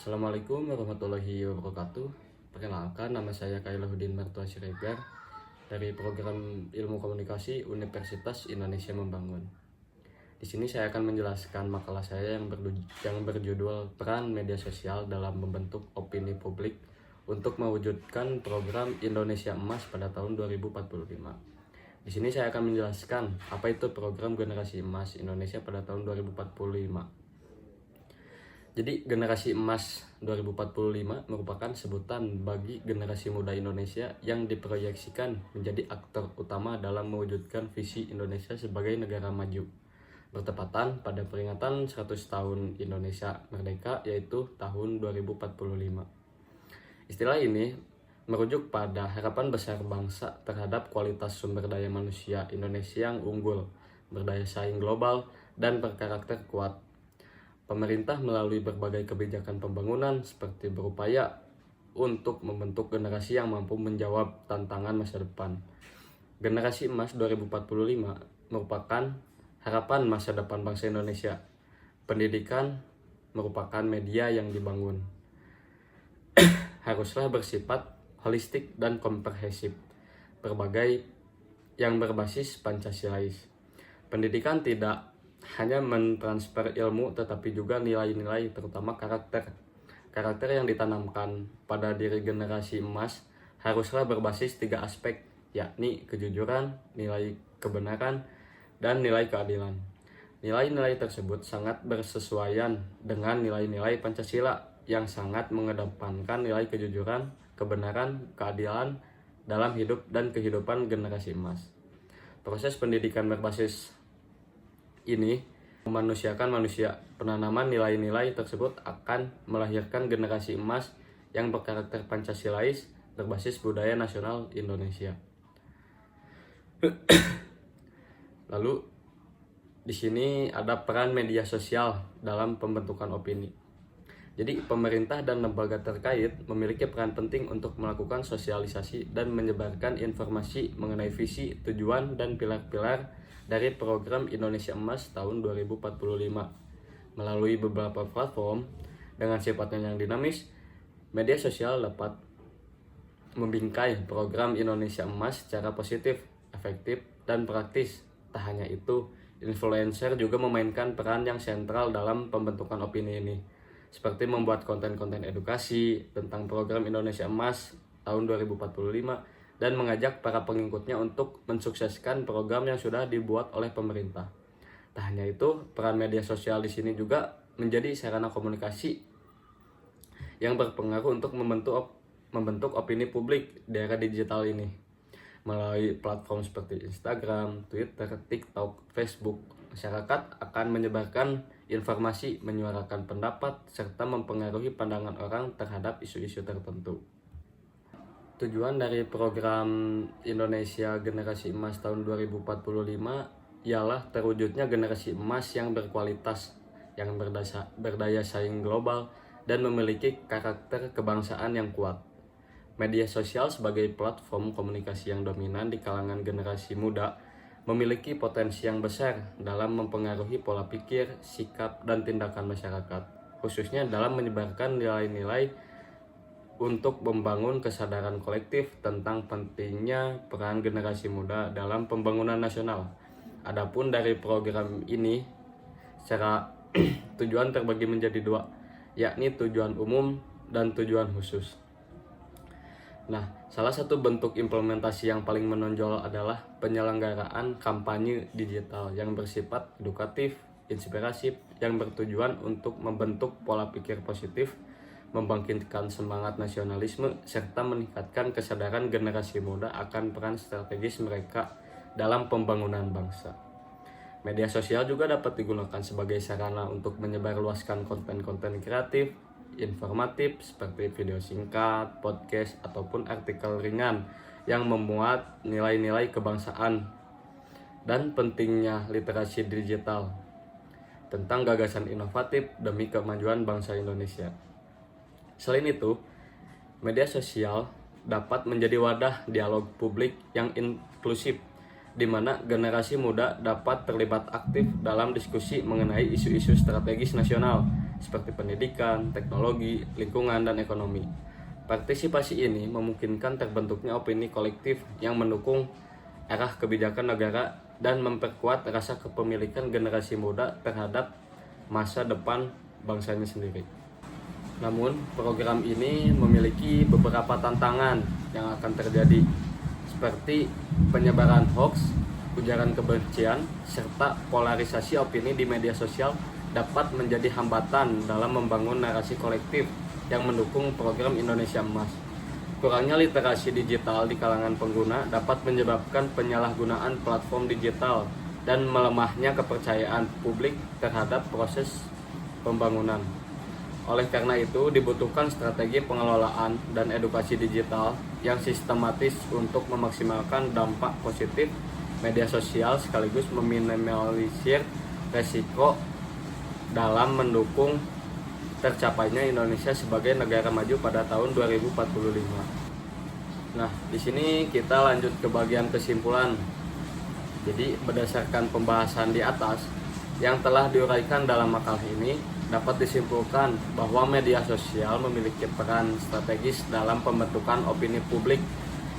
Assalamualaikum warahmatullahi wabarakatuh. Perkenalkan, nama saya Kailahuddin Mertua Siregar dari program Ilmu Komunikasi Universitas Indonesia Membangun. Di sini saya akan menjelaskan makalah saya yang berjudul Peran Media Sosial dalam Membentuk Opini Publik untuk Mewujudkan Program Indonesia Emas pada tahun 2045. Di sini saya akan menjelaskan apa itu program Generasi Emas Indonesia pada tahun 2045. Jadi generasi emas 2045 merupakan sebutan bagi generasi muda Indonesia yang diproyeksikan menjadi aktor utama dalam mewujudkan visi Indonesia sebagai negara maju. Bertepatan pada peringatan 100 tahun Indonesia Merdeka, yaitu tahun 2045. Istilah ini merujuk pada harapan besar bangsa terhadap kualitas sumber daya manusia Indonesia yang unggul, berdaya saing global, dan berkarakter kuat. Pemerintah melalui berbagai kebijakan pembangunan seperti berupaya untuk membentuk generasi yang mampu menjawab tantangan masa depan. Generasi Emas 2045 merupakan harapan masa depan bangsa Indonesia. Pendidikan merupakan media yang dibangun. Haruslah bersifat holistik dan komprehensif, berbagai yang berbasis Pancasilais. Pendidikan tidak hanya mentransfer ilmu, tetapi juga nilai-nilai, terutama karakter yang ditanamkan pada diri generasi emas haruslah berbasis 3 aspek, yakni kejujuran, nilai kebenaran, dan nilai keadilan. Nilai-nilai tersebut sangat bersesuaian dengan nilai-nilai Pancasila yang sangat mengedepankan nilai kejujuran, kebenaran, keadilan dalam hidup dan kehidupan generasi emas. Proses pendidikan berbasis ini memanusiakan manusia. Penanaman nilai-nilai tersebut akan melahirkan generasi emas yang berkarakter Pancasilais berbasis budaya nasional Indonesia. Lalu di sini ada peran media sosial dalam pembentukan opini. Jadi pemerintah dan lembaga terkait memiliki peran penting untuk melakukan sosialisasi dan menyebarkan informasi mengenai visi, tujuan, dan pilar-pilar dari program Indonesia Emas tahun 2045. Melalui beberapa platform dengan sifatnya yang dinamis, media sosial dapat membingkai program Indonesia Emas secara positif, efektif, dan praktis. Tak hanya itu, influencer juga memainkan peran yang sentral dalam pembentukan opini ini, seperti membuat konten-konten edukasi tentang program Indonesia Emas tahun 2045 dan mengajak para pengikutnya untuk mensukseskan program yang sudah dibuat oleh pemerintah. Tak hanya itu, peran media sosial di sini juga menjadi sarana komunikasi yang berpengaruh untuk membentuk opini publik di era digital ini. Melalui platform seperti Instagram, Twitter, TikTok, Facebook, masyarakat akan menyebarkan informasi, menyuarakan pendapat, serta mempengaruhi pandangan orang terhadap isu-isu tertentu. Tujuan dari program Indonesia Generasi Emas tahun 2045 ialah terwujudnya generasi emas yang berkualitas, yang berdaya saing global, dan memiliki karakter kebangsaan yang kuat. Media sosial sebagai platform komunikasi yang dominan di kalangan generasi muda memiliki potensi yang besar dalam mempengaruhi pola pikir, sikap, dan tindakan masyarakat, khususnya dalam menyebarkan nilai-nilai untuk membangun kesadaran kolektif tentang pentingnya peran generasi muda dalam pembangunan nasional. Adapun dari program ini, secara tujuan terbagi menjadi 2, yakni tujuan umum dan tujuan khusus. Nah, salah satu bentuk implementasi yang paling menonjol adalah penyelenggaraan kampanye digital yang bersifat edukatif, inspiratif, yang bertujuan untuk membentuk pola pikir positif, membangkitkan semangat nasionalisme, serta meningkatkan kesadaran generasi muda akan peran strategis mereka dalam pembangunan bangsa. Media sosial juga dapat digunakan sebagai sarana untuk menyebarluaskan konten-konten kreatif, informatif seperti video singkat, podcast, ataupun artikel ringan yang memuat nilai-nilai kebangsaan dan pentingnya literasi digital tentang gagasan inovatif demi kemajuan bangsa Indonesia. Selain itu, media sosial dapat menjadi wadah dialog publik yang inklusif, di mana generasi muda dapat terlibat aktif dalam diskusi mengenai isu-isu strategis nasional seperti pendidikan, teknologi, lingkungan, dan ekonomi. Partisipasi ini memungkinkan terbentuknya opini kolektif yang mendukung arah kebijakan negara dan memperkuat rasa kepemilikan generasi muda terhadap masa depan bangsanya sendiri. Namun, program ini memiliki beberapa tantangan yang akan terjadi, seperti penyebaran hoax, ujaran kebencian, serta polarisasi opini di media sosial dapat menjadi hambatan dalam membangun narasi kolektif yang mendukung program Indonesia Emas. Kurangnya literasi digital di kalangan pengguna dapat menyebabkan penyalahgunaan platform digital dan melemahnya kepercayaan publik terhadap proses pembangunan. Oleh karena itu, dibutuhkan strategi pengelolaan dan edukasi digital yang sistematis untuk memaksimalkan dampak positif media sosial sekaligus meminimalisir resiko dalam mendukung tercapainya Indonesia sebagai negara maju pada tahun 2045. Nah, di sini kita lanjut ke bagian kesimpulan. Jadi, berdasarkan pembahasan di atas yang telah diuraikan dalam makalah ini, dapat disimpulkan bahwa media sosial memiliki peran strategis dalam pembentukan opini publik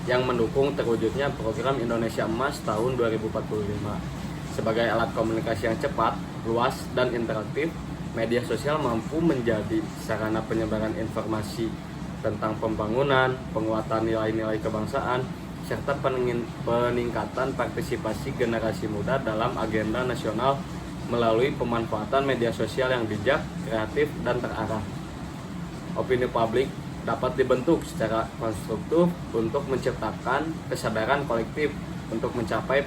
yang mendukung terwujudnya program Indonesia Emas tahun 2045. Sebagai alat komunikasi yang cepat, luas, dan interaktif, media sosial mampu menjadi sarana penyebaran informasi tentang pembangunan, penguatan nilai-nilai kebangsaan, serta peningkatan partisipasi generasi muda dalam agenda nasional melalui pemanfaatan media sosial yang bijak, kreatif, dan terarah. Opini publik dapat dibentuk secara konstruktif untuk menciptakan kesadaran kolektif untuk mencapai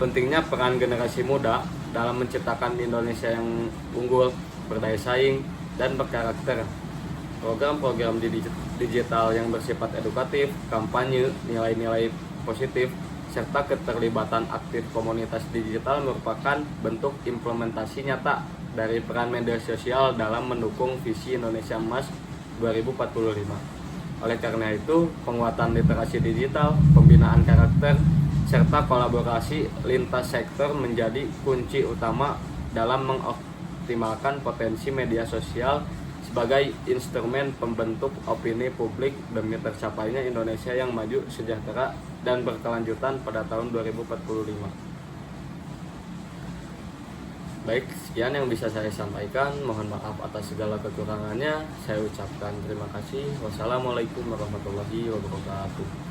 pentingnya peran generasi muda dalam menciptakan Indonesia yang unggul, berdaya saing, dan berkarakter. Program-program digital yang bersifat edukatif, kampanye, nilai-nilai positif, serta keterlibatan aktif komunitas digital merupakan bentuk implementasi nyata dari peran media sosial dalam mendukung visi Indonesia Emas 2045. Oleh karena itu, penguatan literasi digital, pembinaan karakter, serta kolaborasi lintas sektor menjadi kunci utama dalam mengoptimalkan potensi media sosial sebagai instrumen pembentuk opini publik demi tercapainya Indonesia yang maju, sejahtera, dan berkelanjutan pada tahun 2045. Baik, sekian yang bisa saya sampaikan. Mohon maaf atas segala kekurangannya. Saya ucapkan terima kasih. Wassalamualaikum warahmatullahi wabarakatuh.